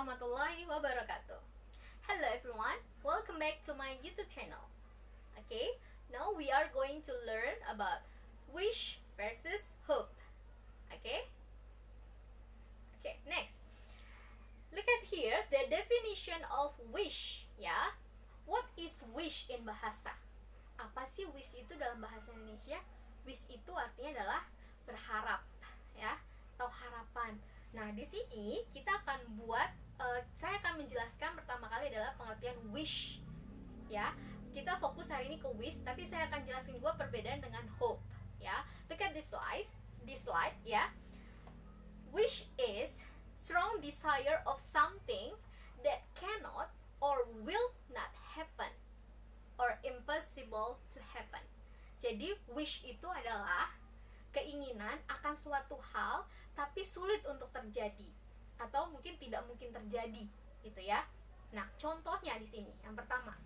warahmatullahi wabarakatuh. Hello everyone, welcome back to my YouTube channel. Okay, now we are going to learn about wish versus hope. Okay, next. Look at here the definition of wish, ya. What is wish in bahasa? Apa sih wish itu dalam bahasa Indonesia? Wish itu artinya adalah berharap, ya, atau harapan. Nah, di sini kita akan saya akan menjelaskan pertama kali adalah pengertian wish, ya. Kita fokus hari ini ke wish, tapi saya akan jelasin juga perbedaan dengan hope, ya. Look at this slide, ya. Wish is strong desire of something that cannot or will not happen or impossible to happen. Jadi wish itu adalah keinginan akan suatu hal tapi sulit untuk terjadi atau mungkin tidak mungkin terjadi, gitu ya. Nah, contohnya di sini yang pertama,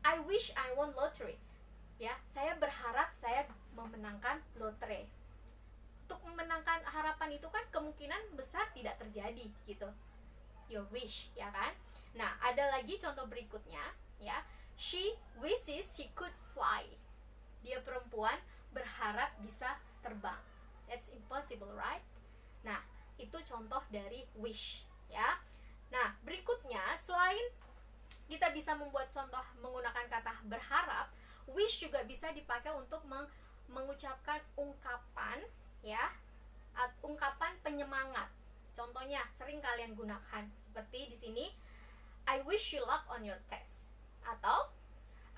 I wish I won lottery. Ya, saya berharap saya memenangkan lotre. Untuk memenangkan harapan itu kan kemungkinan besar tidak terjadi, gitu. Your wish, ya kan? Nah, ada lagi contoh berikutnya, ya. She wishes she could fly. Dia perempuan berharap bisa terbang. That's impossible, right? Nah, itu contoh dari wish, ya. Nah, berikutnya selain kita bisa membuat contoh menggunakan kata berharap, wish juga bisa dipakai untuk mengucapkan ungkapan, ya, ungkapan penyemangat. Contohnya sering kalian gunakan seperti di sini, I wish you luck on your test, atau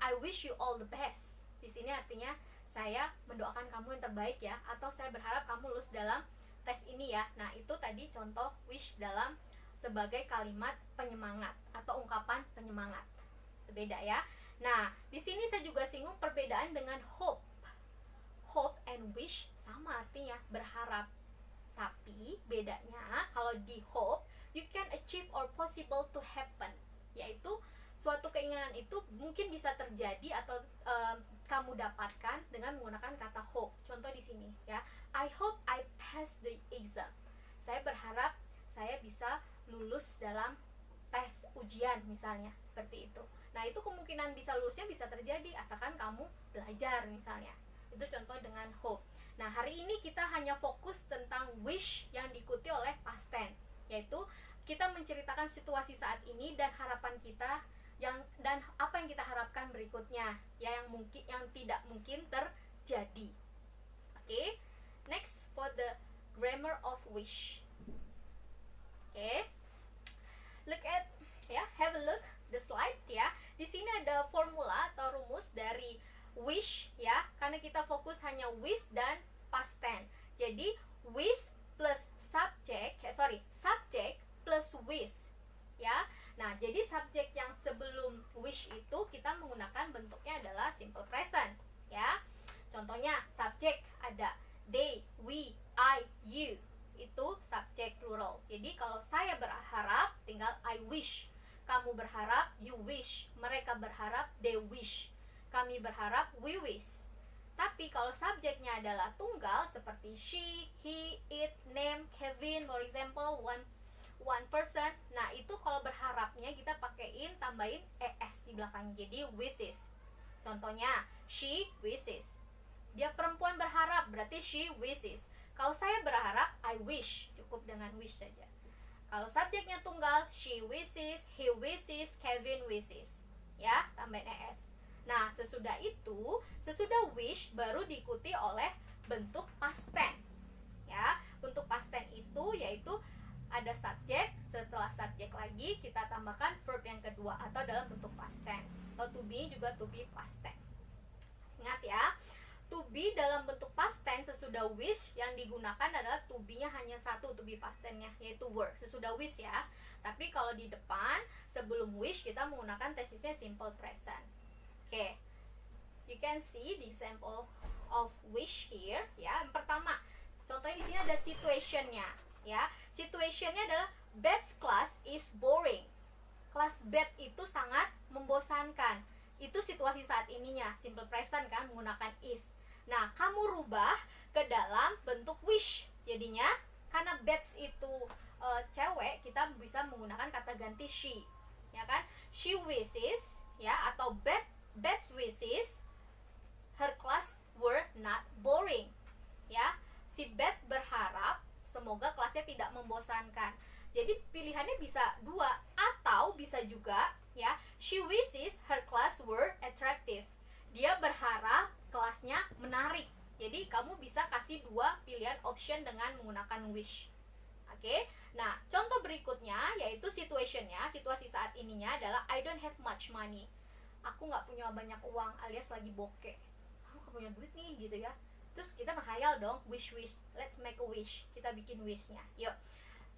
I wish you all the best. Di sini artinya saya mendoakan kamu yang terbaik, ya, atau saya berharap kamu lulus dalam tes ini, ya. Nah, itu tadi contoh wish dalam sebagai kalimat penyemangat atau ungkapan penyemangat. Itu beda, ya. Nah, di sini saya juga singgung perbedaan dengan hope. Hope and wish sama artinya, berharap. Tapi bedanya kalau di hope, you can achieve or possible to happen, yaitu suatu keinginan itu mungkin bisa terjadi atau kamu dapatkan dengan menggunakan kata hope. Contoh di sini, ya. I hope I pass the exam. Saya berharap saya bisa lulus dalam tes ujian misalnya, seperti itu. Nah, itu kemungkinan bisa lulusnya bisa terjadi asalkan kamu belajar misalnya. Itu contoh dengan hope. Nah, hari ini kita hanya fokus tentang wish yang diikuti oleh past tense, yaitu kita menceritakan situasi saat ini dan harapan kita dan apa yang kita harapkan berikutnya, ya, yang tidak mungkin terjadi. Okay? Next for the grammar of wish. Okay? Look at, ya, have a look the slide, ya. Di sini ada formula atau rumus dari wish, ya, karena kita fokus hanya wish dan past tense. Jadi wish plus subject plus wish, ya. Nah, jadi subjek yang sebelum wish itu kita menggunakan bentuknya adalah simple present, ya. Contohnya subjek ada they, we, I, you. Itu subjek plural. Jadi kalau saya berharap tinggal I wish. Kamu berharap you wish. Mereka berharap they wish. Kami berharap we wish. Tapi kalau subjeknya adalah tunggal seperti she, he, it, name, Kevin, for example, one person. Nah, itu kalau berharapnya kita pakaiin tambahin es di belakangnya, jadi wishes. Contohnya she wishes. Dia perempuan berharap, berarti she wishes. Kalau saya berharap I wish, cukup dengan wish saja. Kalau subjeknya tunggal, she wishes, he wishes, Kevin wishes, ya, tambahin es. Nah, sesudah wish baru diikuti oleh bentuk past tense, ya. Bentuk past tense itu yaitu ada subjek, setelah subjek lagi kita tambahkan verb yang kedua atau dalam bentuk past tense. Atau to be juga to be past tense. Ingat, ya, to be dalam bentuk past tense sesudah wish yang digunakan adalah to be-nya hanya satu, to be past tense-nya, yaitu were, sesudah wish, ya. Tapi kalau di depan sebelum wish kita menggunakan tesisnya simple present. Okay. You can see the example of wish here, ya. Yang pertama, contohnya di sini ada situation-nya, ya. Situation-nya adalah Bed's class is boring. Kelas bed itu sangat membosankan. Itu situasi saat ininya, simple present kan, menggunakan is. Nah, kamu rubah ke dalam bentuk wish. Jadinya Karena Bets itu cewek, kita bisa menggunakan kata ganti she, ya kan? She wishes, ya, atau Bets wishes her class were not boring, ya. Si Bet berharap semoga kelasnya tidak membosankan. Jadi pilihannya bisa dua, atau bisa juga, ya, she wishes her class were attractive. Dia berharap kelasnya menarik. Jadi kamu bisa kasih dua pilihan option dengan menggunakan wish. Oke. Nah, contoh berikutnya yaitu situationnya, situasi saat ininya adalah I don't have much money. Aku nggak punya banyak uang, alias lagi bokeh. Aku nggak punya duit nih, gitu ya. Terus kita menghayal dong, wish, let's make a wish. Kita bikin wishnya, yuk.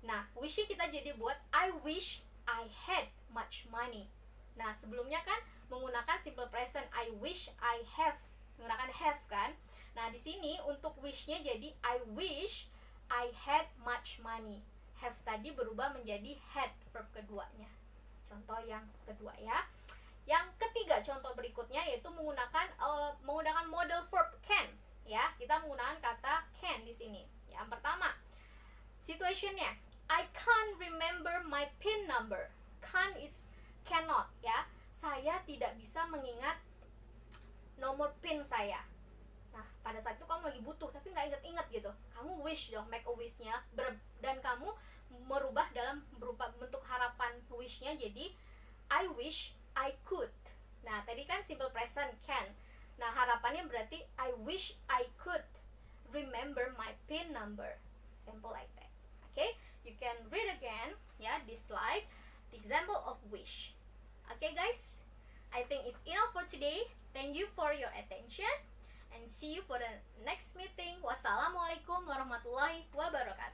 Nah, wishnya kita jadi buat I wish I had much money. Nah, sebelumnya kan menggunakan simple present, I wish I have, menggunakan have kan. Nah, di sini untuk wishnya jadi I wish I had much money. Have tadi berubah menjadi had, verb keduanya. Contoh yang kedua ya. Yang ketiga, contoh berikutnya yaitu menggunakan model verb can. Ya, kita menggunakan kata can di sini. Yang pertama, situationnya I can't remember my PIN number. Can't is cannot, ya. Saya tidak bisa mengingat nomor PIN saya. Nah, pada saat itu kamu lagi butuh tapi nggak inget-inget gitu. Kamu wish dong, make a wish-nya, dan kamu merubah dalam berupa bentuk harapan wish-nya jadi I wish I could. Nah, tadi kan simple present can. Nah, harapannya berarti I wish I could remember my PIN number. Simple like that. Okay, you can read again, yeah, this slide, the example of wish. Okay, guys, I think it's enough for today. Thank you for your attention, and see you for the next meeting. Wassalamualaikum warahmatullahi wabarakatuh.